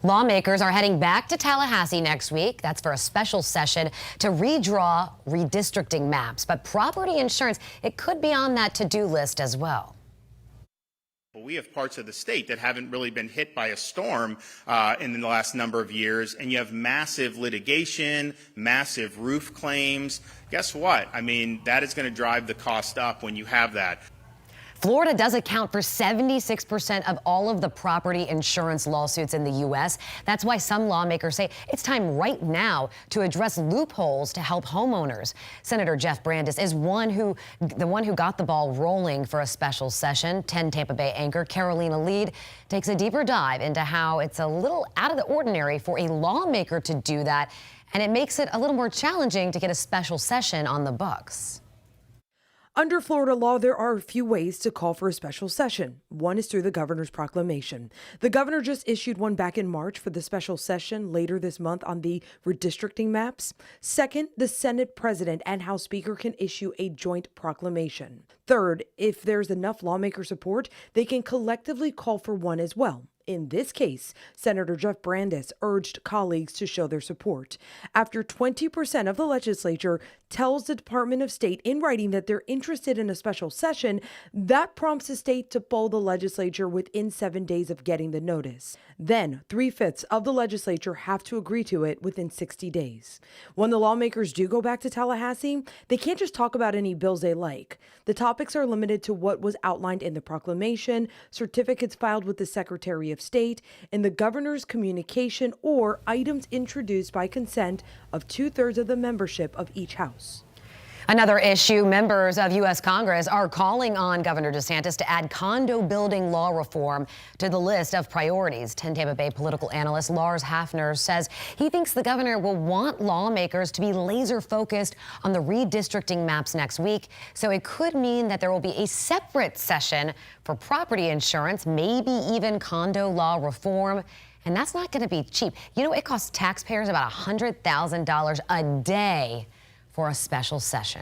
Lawmakers are heading back to Tallahassee next week. That's for a special session to redraw redistricting maps. But property insurance, it could be on that to-do list as well. We have parts of the state that haven't really been hit by a storm in the last number of years, and you have massive litigation, massive roof claims. Guess what? I mean, that is going to drive the cost up when you have that. Florida does account for 76% of all of the property insurance lawsuits in the U.S. That's why some lawmakers say it's time right now to address loopholes to help homeowners. Senator Jeff Brandes is the one who got the ball rolling for a special session. 10 Tampa Bay anchor Carolina Lead takes a deeper dive into how it's a little out of the ordinary for a lawmaker to do that, and it makes it a little more challenging to get a special session on the books. Under Florida law, there are a few ways to call for a special session. One is through the governor's proclamation. The governor just issued one back in March for the special session later this month on the redistricting maps. Second, the Senate president and House Speaker can issue a joint proclamation. Third, if there's enough lawmaker support, they can collectively call for one as well. In this case, Senator Jeff Brandes urged colleagues to show their support after 20% of the legislature tells the Department of State in writing that they're interested in a special session. That prompts the state to poll the legislature within 7 days of getting the notice. Then 3/5 of the legislature have to agree to it within 60 days. When the lawmakers do go back to Tallahassee, they can't just talk about any bills they like. The topics are limited to what was outlined in the proclamation, certificates filed with the Secretary of State, in the governor's communication, or items introduced by consent of 2/3 of the membership of each house. Another issue, members of U.S. Congress are calling on Governor DeSantis to add condo building law reform to the list of priorities. 10 Tampa Bay political analyst Lars Hafner says he thinks the governor will want lawmakers to be laser focused on the redistricting maps next week. So it could mean that there will be a separate session for property insurance, maybe even condo law reform. And that's not going to be cheap. You know, it costs taxpayers about $100,000 a day for a special session.